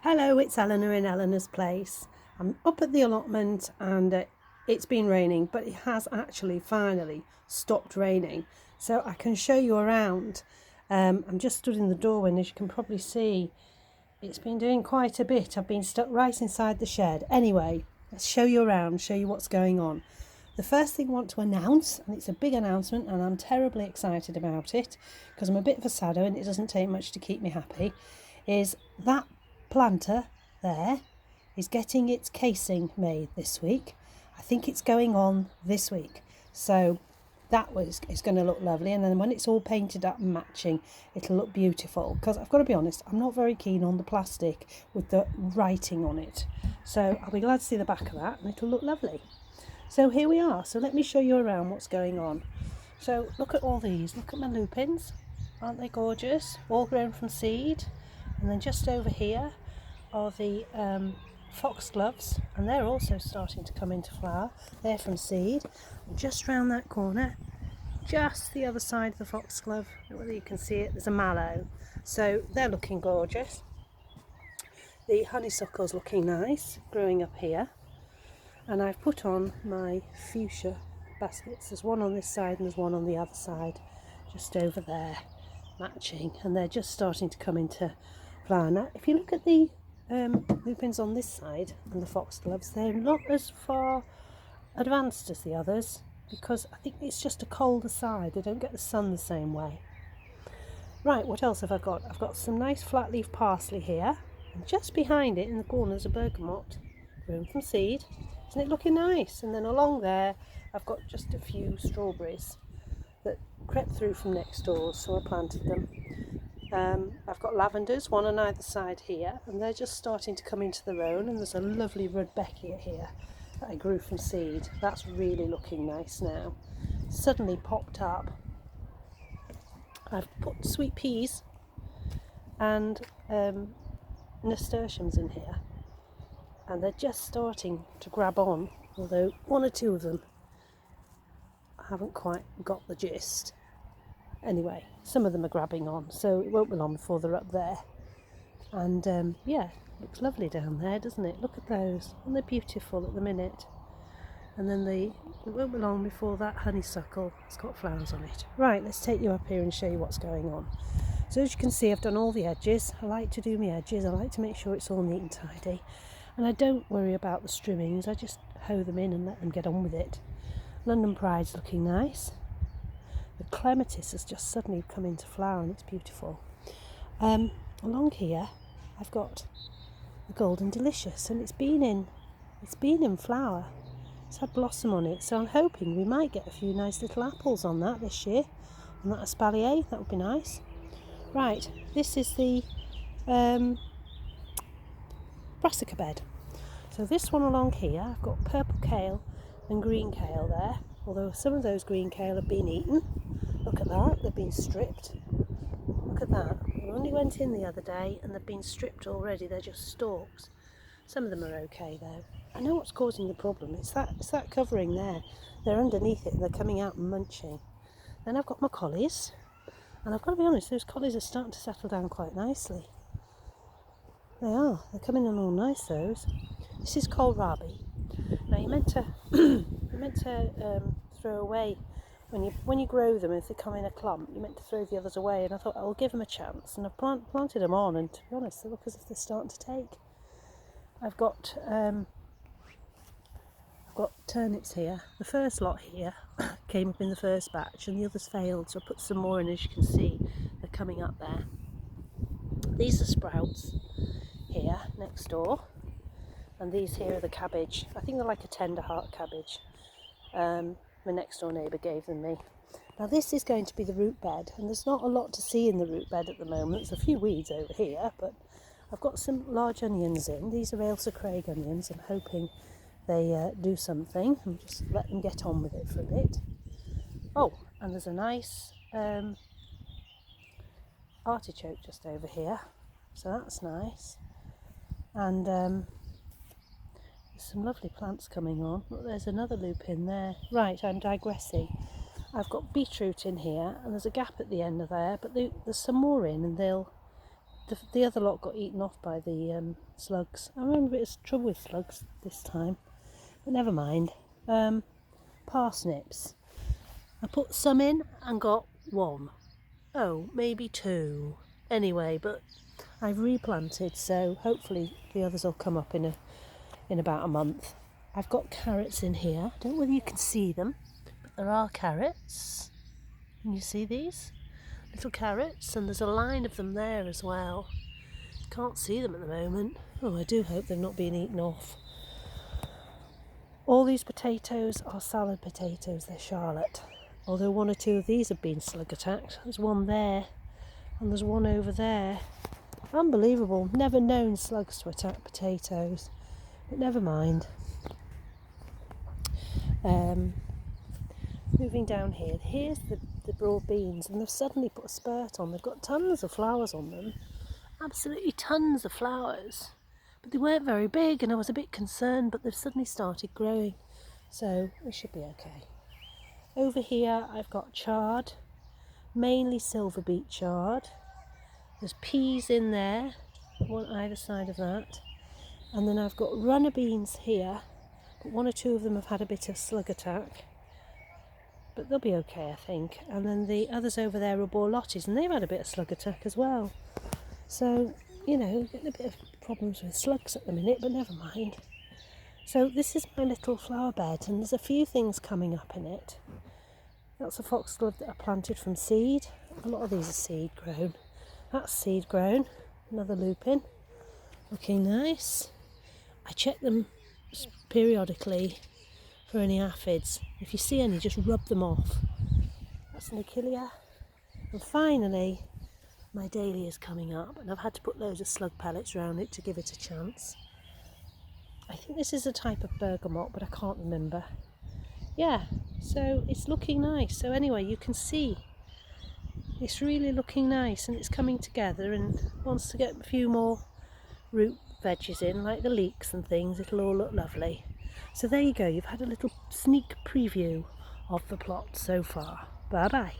Hello, it's Eleanor in Eleanor's Place. I'm up at the allotment and it's been raining, but it has actually finally stopped raining, so I can show you around. I'm just stood in the doorway and as you can probably see, it's been doing quite a bit. I've been stuck right inside the shed. Anyway, let's show you around, show you what's going on. The first thing I want to announce, and it's a big announcement and I'm terribly excited about it because I'm a bit of a saddo and it doesn't take much to keep me happy, is that planter there is getting its casing made this week. I think it's going on this week, so it's going to look lovely, and then when it's all painted up and matching, it'll look beautiful. Because I've got to be honest, I'm not very keen on the plastic with the writing on it, so I'll be glad to see the back of that and it'll look lovely. So here we are. So let me show you around what's going on. So look at all these, look at my lupins, aren't they gorgeous? All grown from seed. And then just over here are the foxgloves, and they're also starting to come into flower. They're from seed. And just round that corner, just the other side of the foxglove, I don't know whether you can see it, there's a mallow. So they're looking gorgeous. The honeysuckle's looking nice, growing up here. And I've put on my fuchsia baskets. There's one on this side and there's one on the other side, just over there, matching, and they're just starting to come into flower. Now, if you look at the lupins on this side and the foxgloves, they're not as far advanced as the others because I think it's just a colder side. They don't get the sun the same way. Right, what else have I got? I've got some nice flat leaf parsley here, and just behind it in the corner is a bergamot grown from seed. Isn't it looking nice? And then along there I've got just a few strawberries that crept through from next door, so I planted them. I've got lavenders, one on either side here, and they're just starting to come into their own, and there's a lovely rudbeckia here that I grew from seed. That's really looking nice now. Suddenly popped up. I've put sweet peas and nasturtiums in here, and they're just starting to grab on, although one or two of them I haven't quite got the gist. Anyway, some of them are grabbing on, so it won't be long before they're up there. And yeah, looks lovely down there, doesn't it? Look at those, and they're beautiful at the minute. And then it won't be long before that honeysuckle has got flowers on it. Right, let's take you up here and show you what's going on. So as you can see, I've done all the edges. I like to do my edges. I like to make sure it's all neat and tidy. And I don't worry about the trimmings. I just hoe them in and let them get on with it. London Pride's looking nice. The clematis has just suddenly come into flower and it's beautiful. Along here I've got the Golden Delicious, and it's been in flower. It's had blossom on it, so I'm hoping we might get a few nice little apples on that this year. On that espalier, that would be nice. Right, this is the brassica bed. So this one along here, I've got purple kale and green kale there, although some of those green kale have been eaten. Look at that, they've been stripped. Look at that. They only went in the other day and they've been stripped already. They're just stalks. Some of them are okay though. I know what's causing the problem. It's that covering there. They're underneath it and they're coming out and munching. Then I've got my collies, and I've got to be honest, those collies are starting to settle down quite nicely. They are. They're coming in all nice, those. This is kohlrabi. Now you're meant to throw away when you grow them. If they come in a clump, you're meant to throw the others away. And I thought I'll give them a chance, and I've planted them on, and to be honest, they look as if they're starting to take. I've got turnips here. The first lot here came up in the first batch, and the others failed, so I put some more in. As you can see, they're coming up there. These are sprouts here next door, and these here are the cabbage. I think they're like a tender heart cabbage. My next door neighbour gave them me. Now this is going to be the root bed, and there's not a lot to see in the root bed at the moment. There's a few weeds over here, but I've got some large onions in. These are Ailsa Craig onions. I'm hoping they do something, and just let them get on with it for a bit. Oh, and there's a nice artichoke just over here, so that's nice. And there's some lovely plants coming on. Look, there's another lupin there. Right, I'm digressing. I've got beetroot in here, and there's a gap at the end of there, but there's some more in, and the other lot got eaten off by the slugs. I remember it was trouble with slugs this time, but never mind. Parsnips. I put some in and got one. Oh, maybe two. Anyway, but I've replanted, so hopefully the others will come up in about a month. I've got carrots in here. I don't know whether you can see them, but there are carrots. Can you see these? Little carrots, and there's a line of them there as well. Can't see them at the moment. Oh, I do hope they've not been eaten off. All these potatoes are salad potatoes, they're Charlotte. Although one or two of these have been slug attacked. There's one there, and there's one over there. Unbelievable, never known slugs to attack potatoes. But never mind. Moving down here, here's the broad beans, and they've suddenly put a spurt on. They've got tons of flowers on them, absolutely tons of flowers, but they weren't very big, and I was a bit concerned, but they've suddenly started growing, so we should be okay. Over here I've got chard, mainly silver beet chard. There's peas in there, one either side of that, and then I've got runner beans here, but one or two of them have had a bit of slug attack. But they'll be okay, I think. And then the others over there are borlottis, and they've had a bit of slug attack as well. So, you know, getting a bit of problems with slugs at the minute, but never mind. So this is my little flower bed, and there's a few things coming up in it. That's a foxglove that I planted from seed. A lot of these are seed grown. That's seed grown. Another lupin. Looking nice. I check them periodically for any aphids. If you see any, just rub them off. That's an achillea. And finally, my dahlia is coming up, and I've had to put loads of slug pellets around it to give it a chance. I think this is a type of bergamot, but I can't remember. Yeah, so it's looking nice. So anyway, you can see it's really looking nice, and it's coming together, and wants to get a few more root veggies in, like the leeks and things. It'll all look lovely. So there you go, you've had a little sneak preview of the plot so far. Bye bye.